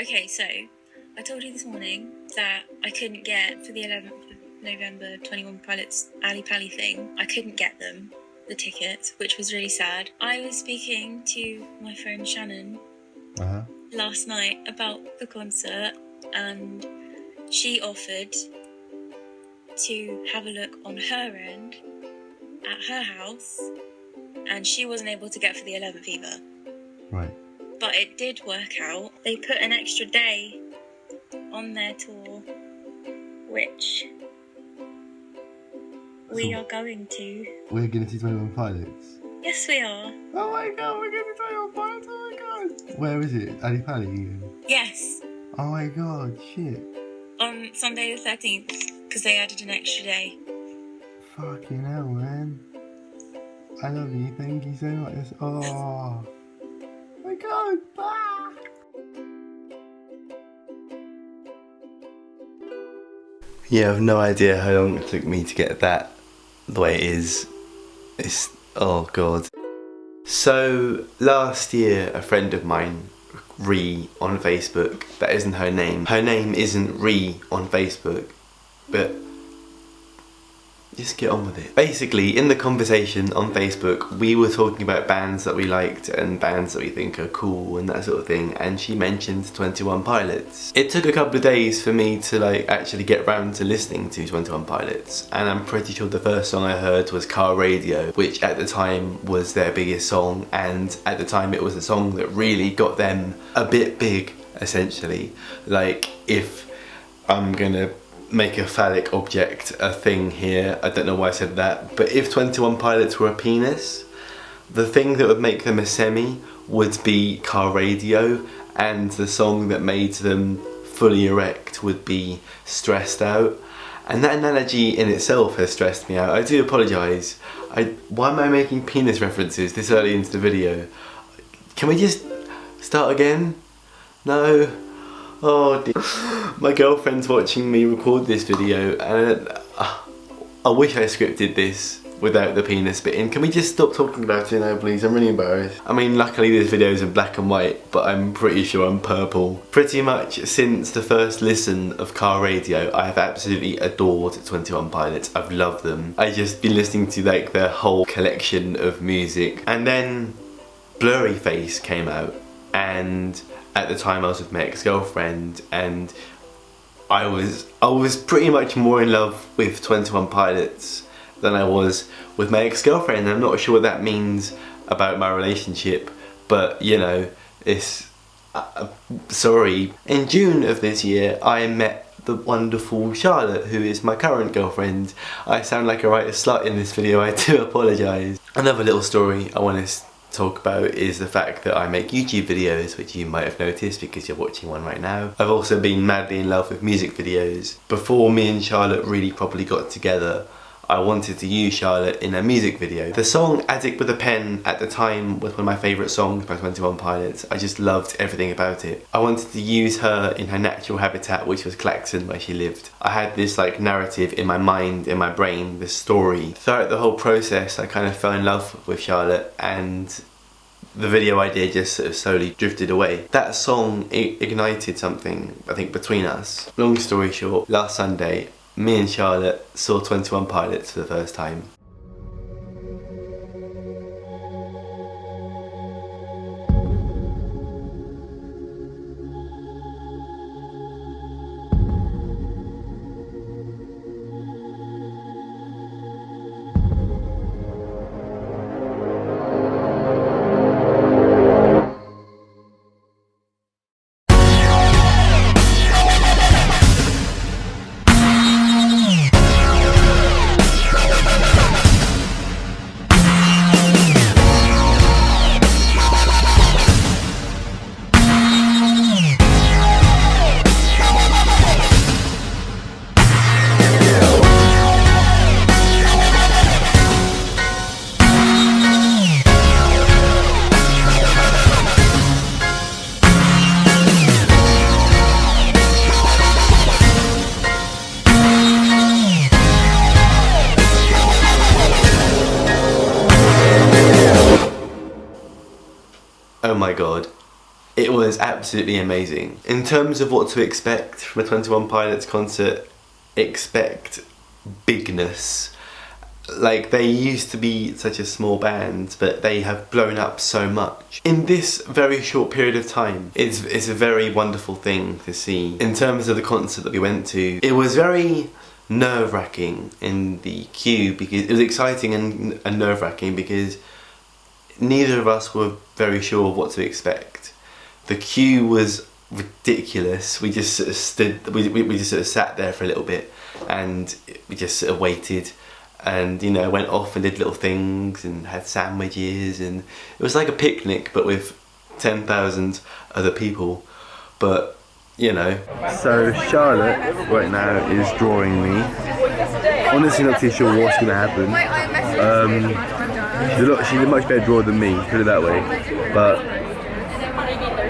Okay, so I told you this morning that I couldn't get for the 11th of November 21 Pilots Ali Pali thing. I couldn't get them, the tickets, which was really sad. I was speaking to my friend Shannon last night about the concert, and she offered to have a look on her end at her house, and she wasn't able to get for the 11th either. Right. But it did work out. They put an extra day on their tour, which we are going to. We're going to see 21 Pilots? Yes, we are. Oh my god, we're going to 21 Pilots, oh my god. Where is it? Ali Pali again? Yes. Oh my god, shit. On Sunday the 13th, because they added an extra day. Fucking hell, man. I love you, thank you so much. Oh my god. Ah. Yeah, I've no idea how long it took me to get that the way it is. It's, oh god. So last year a friend of mine, Ree, on Facebook, that isn't her name. Her name isn't Ree on Facebook, but just get on with it. Basically, in the conversation on Facebook, we were talking about bands that we liked and bands that we think are cool and that sort of thing, and she mentioned 21 Pilots. It took a couple of days for me to actually get round to listening to 21 Pilots, and I'm pretty sure the first song I heard was Car Radio, which at the time was their biggest song, and at the time it was a song that really got them a bit big, essentially. Like, if I'm gonna make a phallic object a thing here, I don't know why I said that, but if 21 Pilots were a penis, the thing that would make them a semi would be Car Radio, and the song that made them fully erect would be Stressed Out. And that analogy in itself has stressed me out. I do apologise. Why am I making penis references this early into the video? Can we just start again? No? Oh dear. My girlfriend's watching me record this video, and I wish I scripted this without the penis bit in. Can we just stop talking about it now, please? I'm really embarrassed. I mean, luckily this video is in black and white, but I'm pretty sure I'm purple. Pretty much since the first listen of Car Radio, I have absolutely adored 21 Pilots. I've loved them. I've just been listening to their whole collection of music. And then Blurry Face came out, and at the time I was with my ex-girlfriend, and I was pretty much more in love with 21 Pilots than I was with my ex-girlfriend. I'm not sure what that means about my relationship, but you know, it's sorry. In June of this year I met the wonderful Charlotte, who is my current girlfriend. I sound like a right slut in this video, I do apologise. Another little story I want to talk about is the fact that I make YouTube videos, which you might have noticed because you're watching one right now. I've also been madly in love with music videos. Before me and Charlotte really properly got together, I wanted to use Charlotte in a music video. The song Addict with a Pen at the time was one of my favourite songs by 21 Pilots. I just loved everything about it. I wanted to use her in her natural habitat, which was Clacton, where she lived. I had this narrative in my mind, in my brain, this story. Throughout the whole process I kind of fell in love with Charlotte, and the video idea just sort of slowly drifted away. That song ignited something, I think, between us. Long story short, last Sunday me and Charlotte saw 21 Pilots for the first time. Oh my god, it was was absolutely amazing. In terms of what to expect from a 21 Pilots concert, expect bigness. Like, they used to be such a small band, but they have blown up so much in this very short period of time. It's a very wonderful thing to see. In terms of the concert that we went to, it was very nerve-wracking in the queue, because it was exciting and nerve-wracking because neither of us were very sure of what to expect. The queue was ridiculous. We just sort of stood, we just sort of sat there for a little bit, and we just sort of waited, and you know, went off and did little things and had sandwiches, and it was like a picnic but with 10,000 other people. But you know. So Charlotte right now is drawing me. Honestly not too sure what's going to happen. She's a much better drawer than me, put it that way. But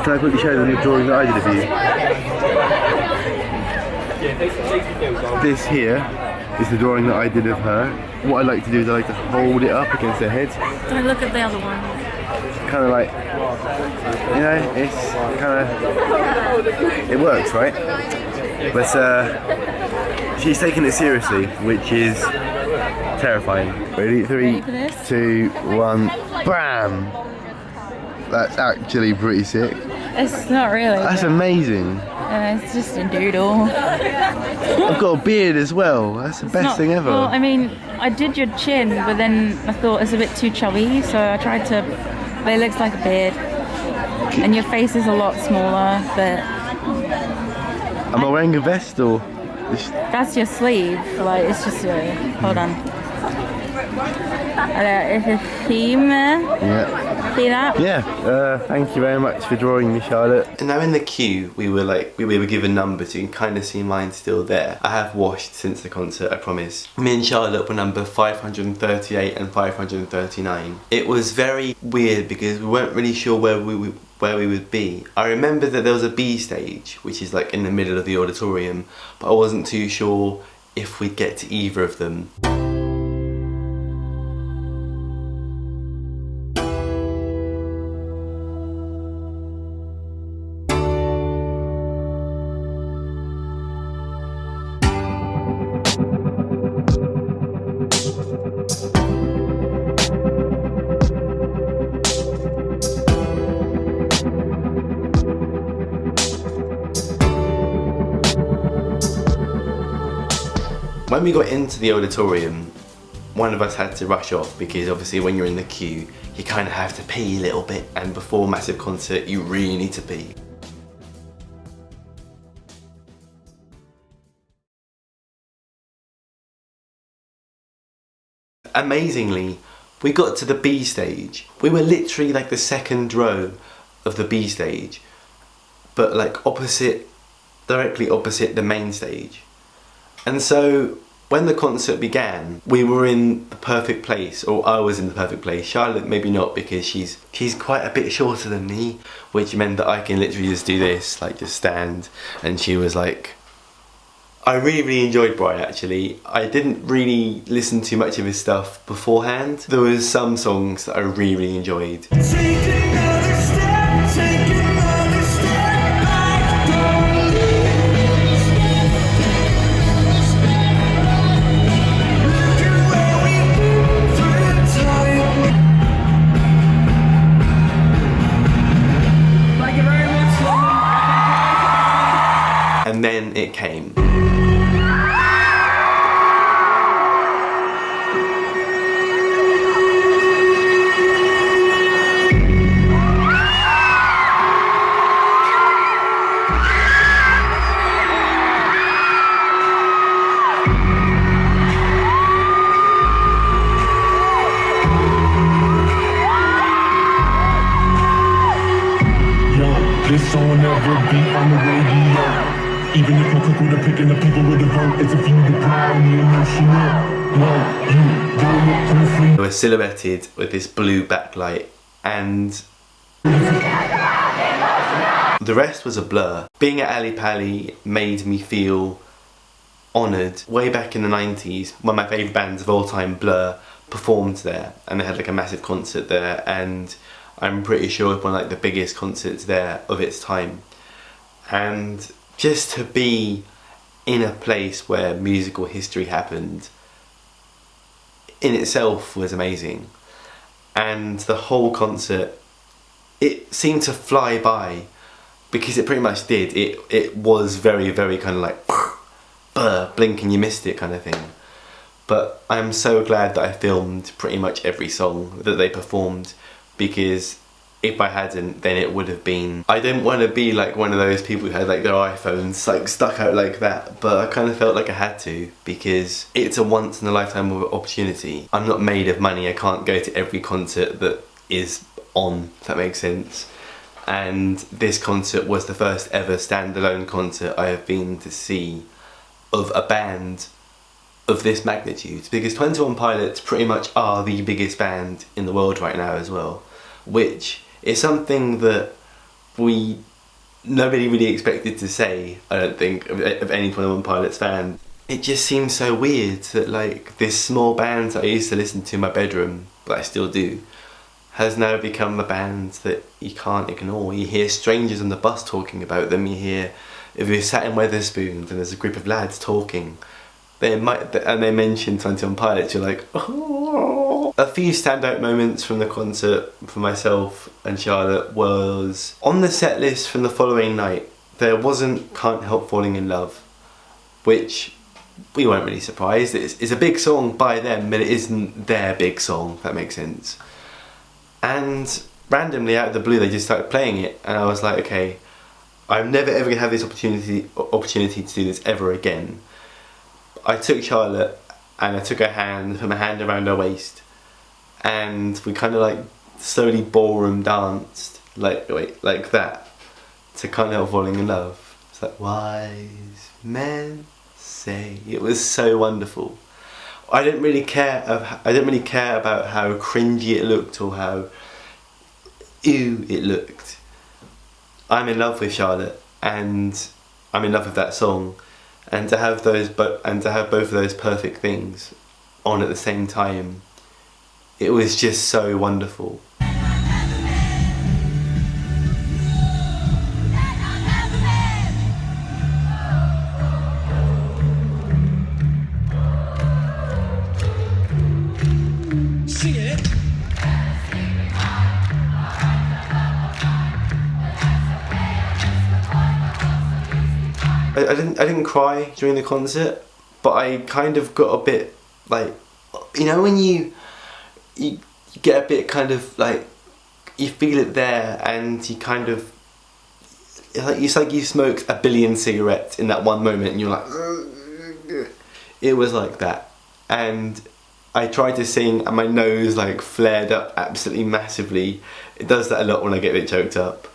can I quickly show them the drawing that I did of you? This here is the drawing that I did of her. What I like to do is I like to hold it up against her head. Don't look at the other one. Kind of like, you know, it's kind of, it works, right? But she's taking it seriously, which is terrifying. Ready? 3, 2, 1, BAM! That's actually pretty sick. It's not really. That's amazing. It's just a doodle. I've got a beard as well. That's the best thing ever. Well, I mean, I did your chin, but then I thought it's a bit too chubby, so I tried to, but it looks like a beard. And your face is a lot smaller, but... Am I wearing a vest or...? That's your sleeve, like, it's just a... Hold on. It's a theme. Yeah. See that? Yeah, thank you very much for drawing me, Charlotte. And now in the queue, we were given numbers. You can kind of see mine still there. I have washed since the concert, I promise. Me and Charlotte were number 538 and 539. It was very weird because we weren't really sure where we would be. I remember that there was a B stage, which is like in the middle of the auditorium, but I wasn't too sure if we'd get to either of them. When we got into the auditorium, one of us had to rush off because obviously when you're in the queue, you kind of have to pee a little bit, and before a massive concert, you really need to pee. Amazingly, we got to the B stage. We were literally like the second row of the B stage, but like directly opposite the main stage. And so when the concert began, we were in the perfect place, or I was in the perfect place. Charlotte maybe not, because she's quite a bit shorter than me, which meant that I can literally just do this, like just stand. And she was like, I really enjoyed Brian actually. I didn't really listen to much of his stuff beforehand. There was some songs that I really enjoyed. And then it came. This song never be on the radio. Even if my cook would have picked the people with the vote, it's a few to proud, you emotional. No, you doing it for free. They were silhouetted with this blue backlight, and the rest was a blur. Being at Ali Pali made me feel honoured. Way back in the 90s, one of my favourite bands of all time, Blur, performed there, and they had like a massive concert there, and I'm pretty sure it's one of like the biggest concerts there of its time. And just to be in a place where musical history happened in itself was amazing. And the whole concert, it seemed to fly by, because it pretty much did. It was very, very kind of like blink and you missed it kind of thing. But I'm so glad that I filmed pretty much every song that they performed, because if I hadn't, then it would have been... I didn't want to be like one of those people who had like their iPhones like stuck out like that, but I kind of felt like I had to, because it's a once in a lifetime opportunity. I'm not made of money, I can't go to every concert that is on, if that makes sense. And this concert was the first ever standalone concert I have been to see of a band of this magnitude, because 21 Pilots pretty much are the biggest band in the world right now as well, which is something that nobody really expected to say, I don't think, of any 21 Pilots fan. It just seems so weird that like this small band that I used to listen to in my bedroom, but I still do, has now become a band that you can't ignore. You hear strangers on the bus talking about them, you hear if you're sat in Wetherspoons and there's a group of lads talking, they mention 21 Pilots, you're like, oh. A few standout moments from the concert for myself and Charlotte was on the set list from the following night. There wasn't Can't Help Falling in Love, which we weren't really surprised. It's a big song by them, but it isn't their big song, if that makes sense. And randomly out of the blue they just started playing it, and I was like, okay, I'm never ever gonna have this opportunity to do this ever again. I took Charlotte and I took her hand, put my hand around her waist, and we kind of like slowly ballroom danced like that to Can't Help Falling in Love. It's like wise men say. It was so wonderful. I didn't really care about how cringy it looked or how ew it looked. I'm in love with Charlotte and I'm in love with that song, and to have both of those perfect things on at the same time, it was just so wonderful. I didn't cry during the concert, but I kind of got a bit like, you know when you get a bit kind of like, you feel it there and you kind of, it's like you smoked a billion cigarettes in that one moment and you're like, ugh. It was like that. And I tried to sing and my nose like flared up absolutely massively. It does that a lot when I get a bit choked up.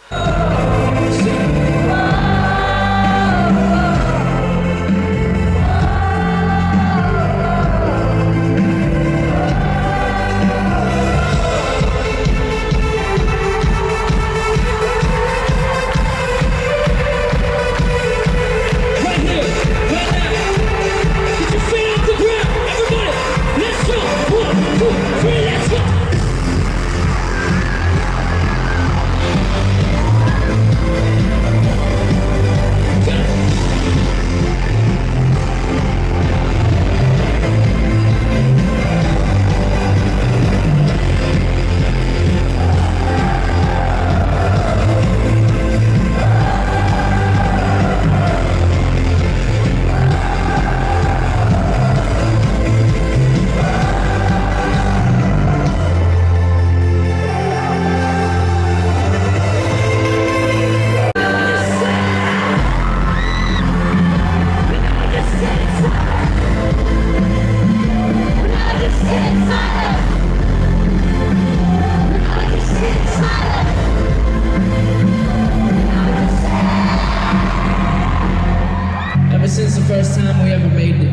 Since the first time we ever made it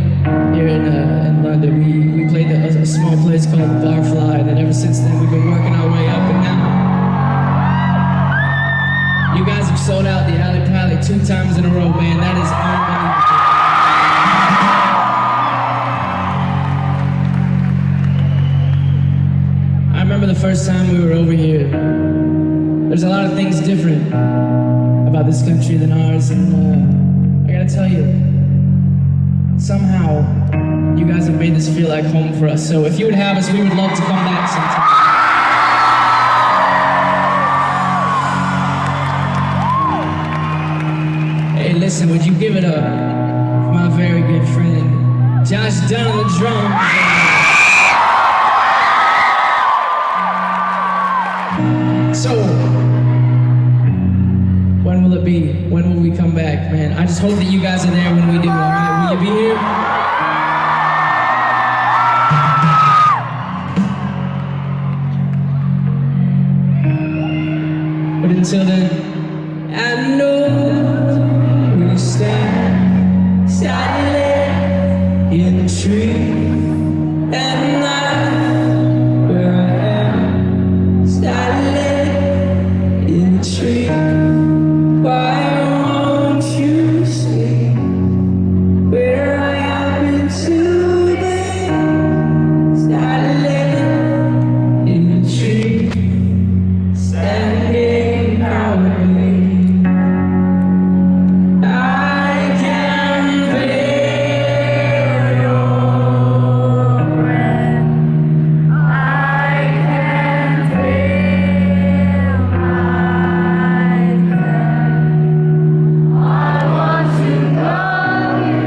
here in London, we played at a small place called Barfly, and then ever since then we've been working our way up, and now you guys have sold out the Alley Pally 2 times in a row, man. That is unbelievable. I remember the first time we were over here, a lot of things different about this country than ours, and I gotta tell you, somehow you guys have made this feel like home for us. So if you would have us, we would love to come back sometime. Hey, listen, would you give it up for my very good friend Josh Dunn on the drums? So, when will it be? When will we come back, man? I just hope that you guys are there when we do, all right? Will you be here? But until then, I know we stand silent in the tree at night where I am silent in the tree. Why won't you say where I am until then? Silent in the tree, standing proudly. I can feel your breath. I can feel my breath. I want to know you.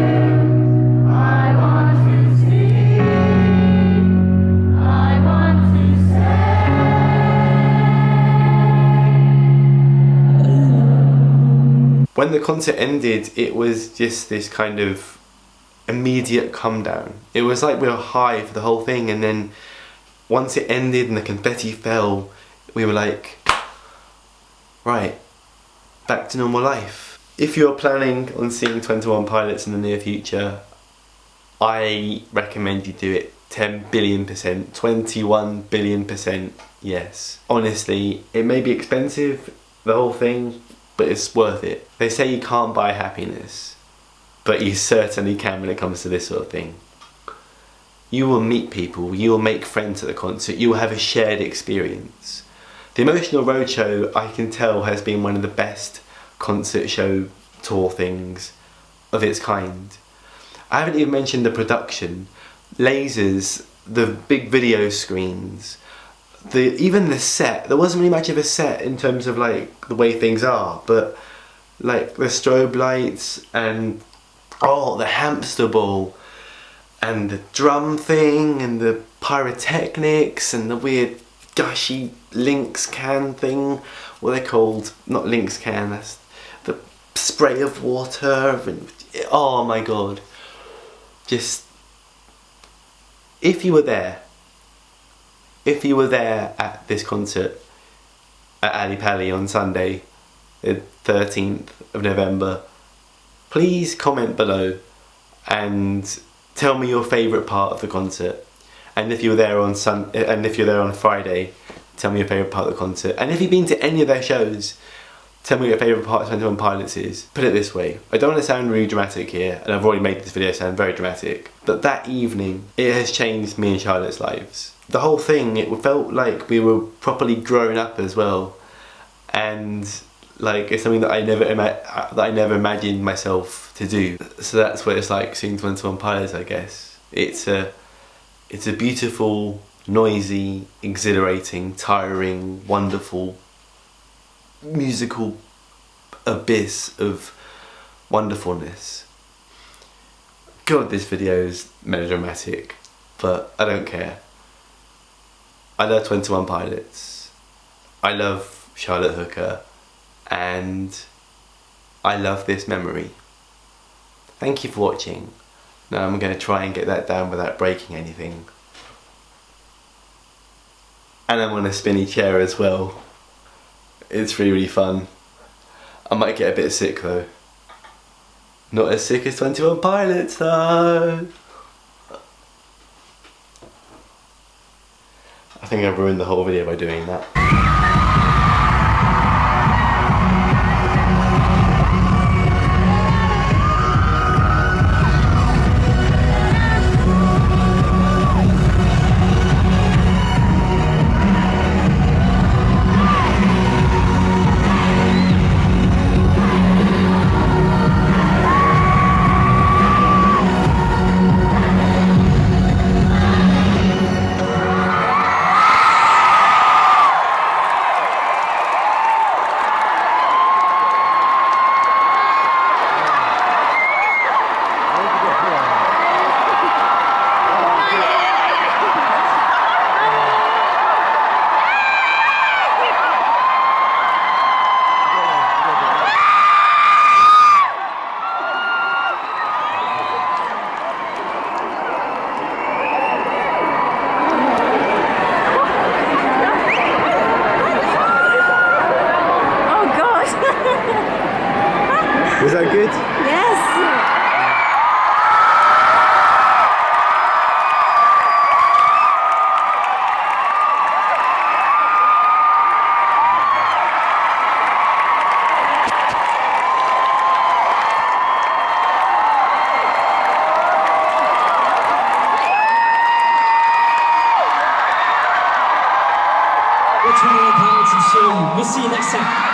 I want to see. I want to say. When the concert ended, it was just this kind of immediate come down. It was like we were high for the whole thing, and then once it ended and the confetti fell, we were like, right, back to normal life. If you're planning on seeing 21 Pilots in the near future, I recommend you do it 10 billion %, 21 billion %, yes. Honestly, it may be expensive, the whole thing, but it's worth it. They say you can't buy happiness, but you certainly can when it comes to this sort of thing. You will meet people, you will make friends at the concert, you will have a shared experience. The Emotional Roadshow, I can tell, has been one of the best concert show tour things of its kind. I haven't even mentioned the production, lasers, the big video screens, even the set. There wasn't really much of a set in terms of like the way things are, but like the strobe lights and the hamster ball and the drum thing and the pyrotechnics and the weird gushy Lynx can thing. What are they called? Not Lynx can, that's the spray of water. And oh my god. Just, if you were there at this concert at Ali Pali on Sunday, the 13th of November, please comment below and tell me your favourite part of the concert. And if you were there on Friday, tell me your favourite part of the concert. And if you've been to any of their shows, tell me what your favourite part of 21 Pilots is. Put it this way, I don't want to sound really dramatic here, and I've already made this video sound very dramatic, but that evening, it has changed me and Charlotte's lives. The whole thing, it felt like we were properly grown up as well, and like it's something that I never imagined myself to do. So that's what it's like seeing 21 Pilots, I guess. It's a beautiful, noisy, exhilarating, tiring, wonderful, musical abyss of wonderfulness. God, this video is melodramatic, but I don't care. I love 21 Pilots, I love Charlotte Hooker, and I love this memory. Thank you for watching. Now I'm going to try and get that down without breaking anything. And I'm on a spinny chair as well. It's really fun. I might get a bit sick though. Not as sick as 21 Pilots though. I think I've ruined the whole video by doing that. Yes. We're 21 Pilots and Show. We'll see you next time.